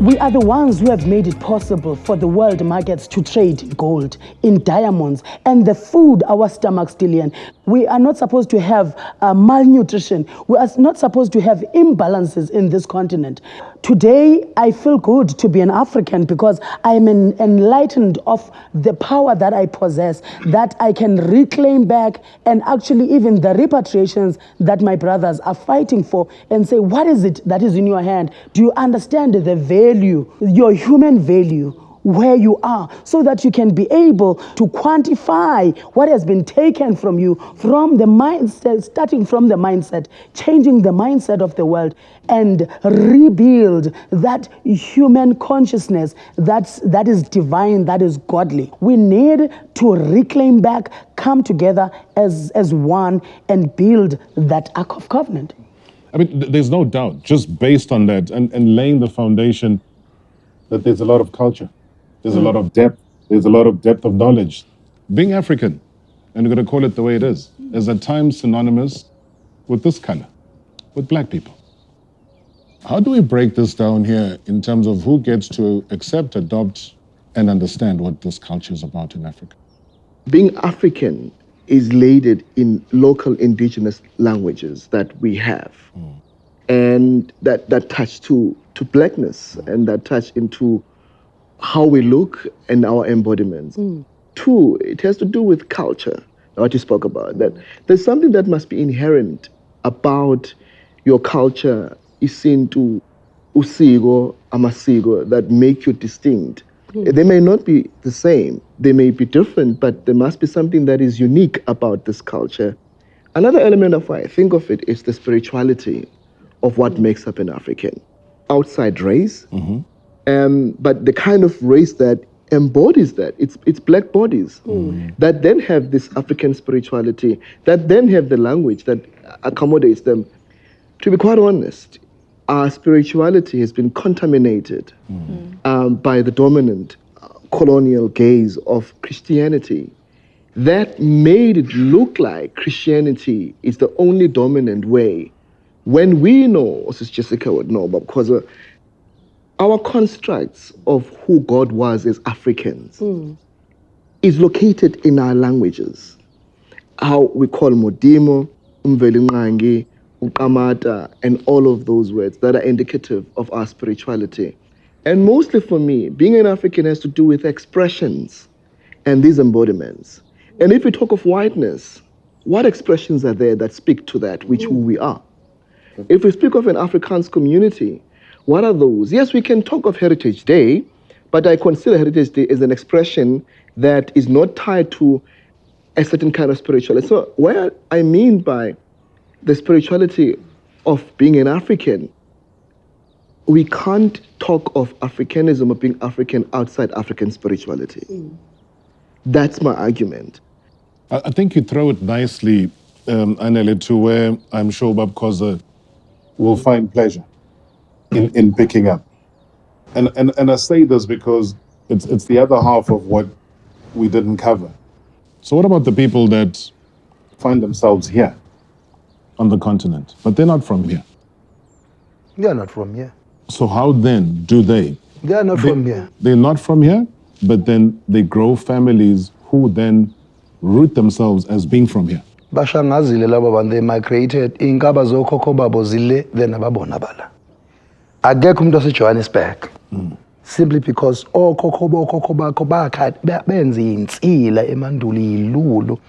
We are the ones who have made it possible for the world markets to trade in gold, in diamonds, and the food our stomachs still in. We are not supposed to have malnutrition. We are not supposed to have imbalances in this continent. Today, I feel good to be an African because I am enlightened of the power that I possess, that I can reclaim back, and actually even the repatriations that my brothers are fighting for, and say, what is it that is in your hand? Do you understand the value, your human value, where you are, so that you can be able to quantify what has been taken from you, from the mindset, starting from the mindset, changing the mindset of the world, and rebuild that human consciousness that is divine, that is godly. We need to reclaim back, come together as one, and build that Ark of Covenant. I mean, there's no doubt, just based on that and laying the foundation, that there's a lot of culture. There's a lot of depth. There's a lot of depth of knowledge. Being African, and we're going to call it the way it is at times synonymous with this color, with black people. How do we break this down here in terms of who gets to accept, adopt, and understand what this culture is about in Africa? Being African is laid in local indigenous languages that we have, and that touch to blackness, and that touch into how we look and our embodiments. Two, it has to do with culture, what you spoke about, that there's something that must be inherent about your culture, isintu, usiko, amasiko, that make you distinct. They may not be the same, they may be different, but there must be something that is unique about this culture. Another element of why I think of it is the spirituality of what makes up an African. Outside race, but the kind of race that embodies that. It's black bodies that then have this African spirituality, that then have the language that accommodates them. To be quite honest, our spirituality has been contaminated by the dominant colonial gaze of Christianity. That made it look like Christianity is the only dominant way. When we know, as Jessica would know, but because our constructs of who God was as Africans is located in our languages. How we call Modimo, Umvelingangi, Ukamata, and all of those words that are indicative of our spirituality. And mostly for me, being an African has to do with expressions and these embodiments. And if we talk of whiteness, what expressions are there that speak to that, which who we are? If we speak of an Afrikaans community, what are those? Yes, we can talk of Heritage Day, but I consider Heritage Day as an expression that is not tied to a certain kind of spirituality. So what I mean by the spirituality of being an African, we can't talk of Africanism or being African outside African spirituality. That's my argument. I think you throw it nicely, Anele, to where I'm sure Bab Koza will find pleasure in picking up. And I say this because it's the other half of what we didn't cover. So what about the people that find themselves here on the continent, but they're not from here? They are not from here. So how then do they? They are not from here. They're not from here, but then they grow families who then root themselves as being from here. Bashangazile labo bantu they migrated inkaba zokhokho babo zile then ababona bala. Akekho umuntu waseJohannesburg. Simply because okhokho bakho bakha benze insila emandulo ilulu.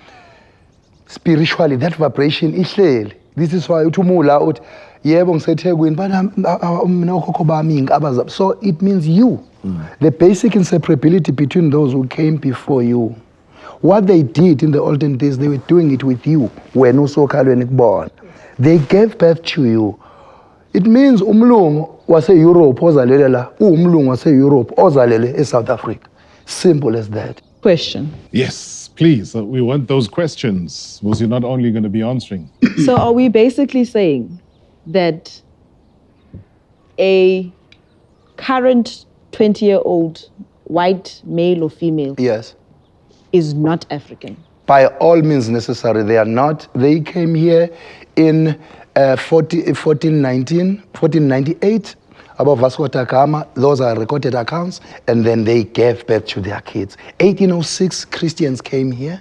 Spiritually that vibration ihleli. This is why uthumula uthi yebo ngiseThekwini bana mina okhokho bami inkaba zabo. So it means you. The basic inseparability between those who came before you. What they did in the olden days, they were doing it with you. When born, they gave birth to you. It means umlungu wase Europe ozalele la, umlungu wase Europe ozalele e South Africa. Simple as that. Question. Yes, please. We want those questions. Was you not only going to be answering? So are we basically saying that a current 20-year-old white male or female Yes. is not African? By all means necessary, they are not. They came here in 1498. about Vasco da Gama, those are recorded accounts, and then they gave birth to their kids. 1806, Christians came here.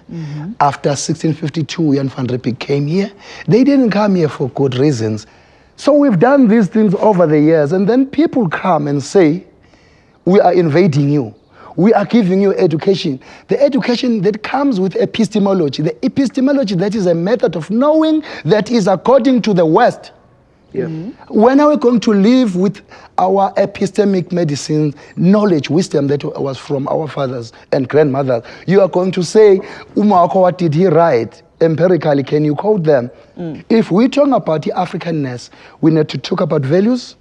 After 1652, Jan van Riebeeck came here. They didn't come here for good reasons. So we've done these things over the years, and then people come and say, we are invading you. We are giving you education. The education that comes with epistemology. The epistemology, that is a method of knowing that is according to the West. Yeah. When are we going to live with our epistemic medicine, knowledge, wisdom that was from our fathers and grandmothers? You are going to say, Umako, what did he write? Empirically, can you quote them? If we talk about the Africanness, we need to talk about values,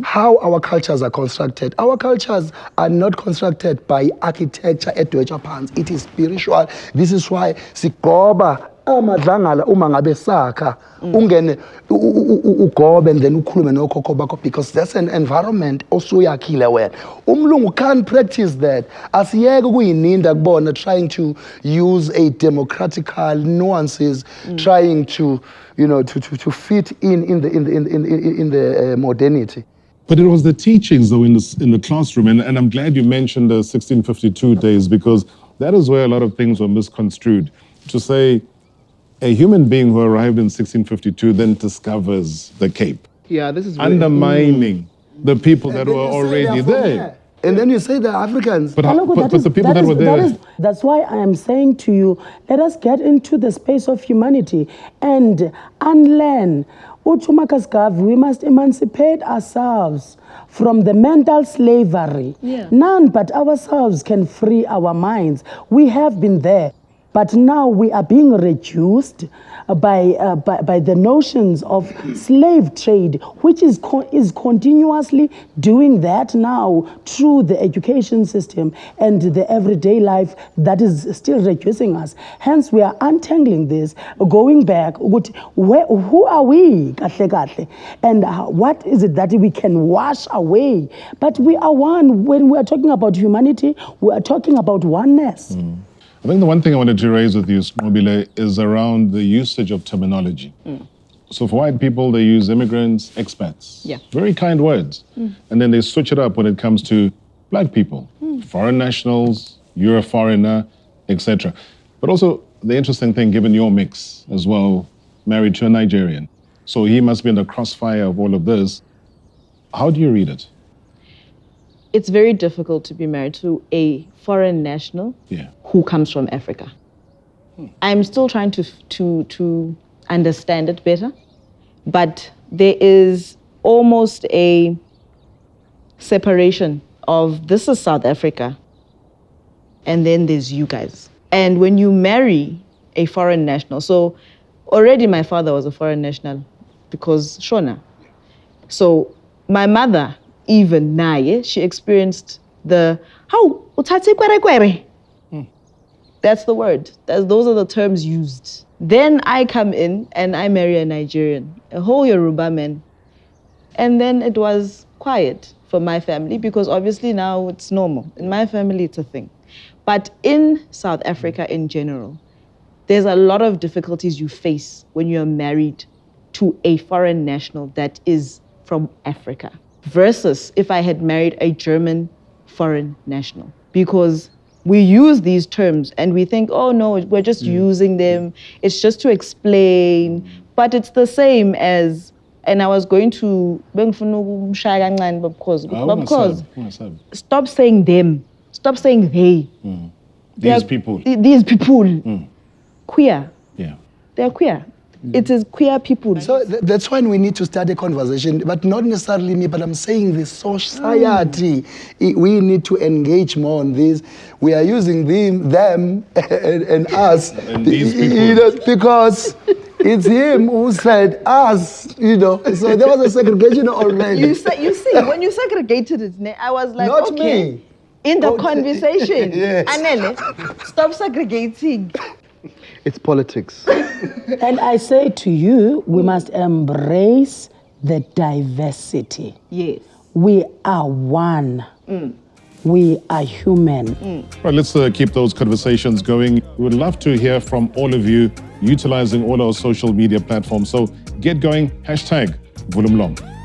how our cultures are constructed. Our cultures are not constructed by architecture at Japan. It is spiritual. This is why Sikoba amadlangala uma ngabe sakha ungene ugobe and then ukhulume nokhokho bakho, because that's an environment osuyakhile wena. Umlungu can't practice that. Asiyeke kuyininda kubona trying to use a democratical nuances, trying to to fit in the modernity. But it was the teachings, though, in the classroom, and I'm glad you mentioned the 1652 days, because that is where a lot of things were misconstrued. To say a human being who arrived in 1652 then discovers the Cape, Yeah, this is undermining the people that were already there. And then you say the Africans. But the people that were there. That's why I am saying to you, let us get into the space of humanity and unlearn. We must emancipate ourselves from the mental slavery. Yeah. None but ourselves can free our minds. We have been there. But now we are being reduced by the notions of slave trade, which is continuously doing that now through the education system and the everyday life that is still reducing us. Hence, we are untangling this, going back. Who are we, kahle kahle? And what is it that we can wash away? But we are one. When we are talking about humanity, we are talking about oneness. I think the one thing I wanted to raise with you, Mobile, is around the usage of terminology. So for white people, they use immigrants, expats. Yeah. Very kind words. And then they switch it up when it comes to black people, foreign nationals, you're a foreigner, etc. But also the interesting thing, given your mix as well, married to a Nigerian. So he must be in the crossfire of all of this. How do you read it? It's very difficult to be married to a foreign national who comes from Africa. I'm still trying to understand it better, but there is almost a separation of this is South Africa, and then there's you guys. And when you marry a foreign national, so already my father was a foreign national because Shona. So my mother, even naye, she experienced the how uthathe kwere kwere. That's the word. Those are the terms used. Then I come in and I marry a Nigerian, a whole Yoruba man. And then it was quiet for my family because obviously now it's normal. In my family, it's a thing. But in South Africa in general, there's a lot of difficulties you face when you're married to a foreign national that is from Africa versus if I had married a German foreign national. Because we use these terms and we think, oh no, we're just using them. It's just to explain. But it's the same as, and I was going to, stop saying them. Stop saying they. These people. These people. Queer. Yeah. They're queer. It is queer people. So that's when we need to start a conversation, but not necessarily me, but I'm saying the society. We need to engage more on this. We are using them, and us. And these people. Because it's him who said us, So there was a segregation already. You see, when you segregated it, I was like, Not okay. me. In the conversation, Yes. Anele, stop segregating. It's politics. And I say to you, we must embrace the diversity. Yes. We are one. We are human. Right, let's keep those conversations going. We would love to hear from all of you utilizing all our social media platforms. So get going, #Vulumlomo.